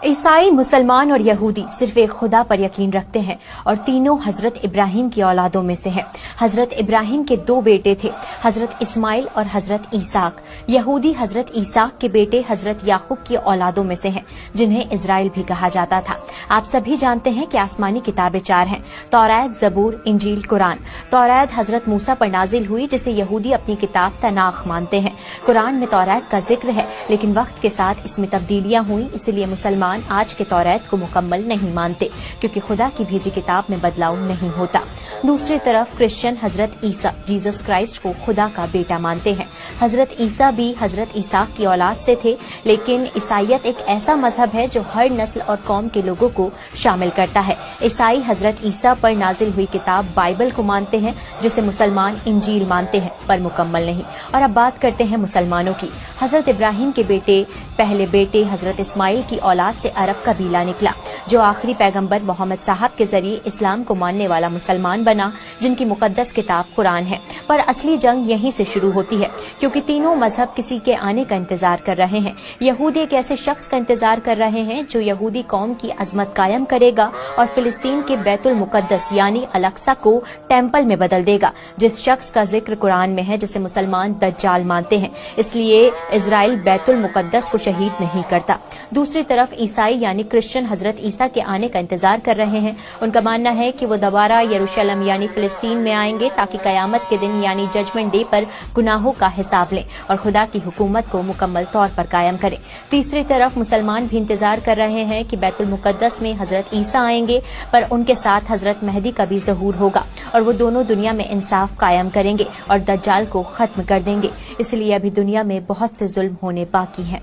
ईसाई, मुसलमान और यहूदी सिर्फ एक खुदा पर यकीन रखते हैं और तीनों हजरत इब्राहिम की औलादों में से हैं। हजरत इब्राहिम के दो बेटे थे, हजरत इस्माइल और हजरत ईसाक। यहूदी हजरत ईसाक के बेटे हजरत याकूब की औलादों में से हैं, जिन्हें इजराइल भी कहा जाता था। आप सभी जानते हैं कि आसमानी किताबें चार हैं: तौरात, जबूर, इंजील, कुरान। तौरात हजरत मूसा पर नाजिल हुई, जिसे यहूदी अपनी किताब तनाख मानते हैं। कुरान में तौरात का जिक्र है, लेकिन वक्त के साथ इसमें तब्दीलियां हुई, इसलिए मुसलमान आज के तौरात को मुकम्मल नहीं मानते, क्योंकि खुदा की भेजी किताब में बदलाव नहीं होता। दूसरी तरफ क्रिश्चियन हजरत ईसा, जीसस क्राइस्ट को खुदा का बेटा मानते हैं। हजरत ईसा भी हजरत ईसाक की औलाद से थे, लेकिन ईसाईयत एक ऐसा मजहब है जो हर नस्ल और कौम के लोगों को शामिल करता है। ईसाई हजरत ईसा पर नाजिल हुई किताब बाइबल को मानते हैं, जिसे मुसलमान इंजील मानते हैं, पर मुकम्मल नहीं। और अब बात करते हैं मुसलमानों की। हजरत इब्राहिम के पहले बेटे हजरत इस्माइल की औलाद से अरब कबीला निकला, जो आखिरी पैगंबर मोहम्मद साहब के जरिए इस्लाम को मानने वाला मुसलमान बना, जिनकी मुकद्दस किताब कुरान है। पर असली जंग यहीं से शुरू होती है, क्योंकि तीनों मजहब किसी के आने का इंतजार कर रहे हैं। यहूदी एक ऐसे शख्स का इंतजार कर रहे हैं जो यहूदी कौम की अजमत कायम करेगा और फिलिस्तीन के बैतुल मुकद्दस यानी अल-अक्सा को टेम्पल में बदल देगा, जिस शख्स का जिक्र कुरान में है, जिसे मुसलमान दज्जाल मानते हैं। इसलिए इजराइल बैतुल मुकद्दस को शहीद नहीं करता। दूसरी तरफ ईसाई यानी क्रिश्चियन हजरत ईसा के आने का इंतजार कर रहे हैं। उनका मानना है कि वो दोबारा यरूशलेम यानी फिलिस्तीन में आएंगे, ताकि कयामत के दिन यानी जजमेंट डे पर गुनाहों का हिसाब लें और खुदा की हुकूमत को मुकम्मल तौर पर कायम करें। तीसरी तरफ मुसलमान भी इंतजार कर रहे हैं कि बैतुल मुकद्दस में हजरत ईसा आएंगे, पर उनके साथ हजरत मेहदी का भी ज़हूर होगा और वो दोनों दुनिया में इंसाफ कायम करेंगे और दज्जाल को खत्म कर देंगे। इसलिए अभी दुनिया में बहुत से जुल्म होने बाकी हैं।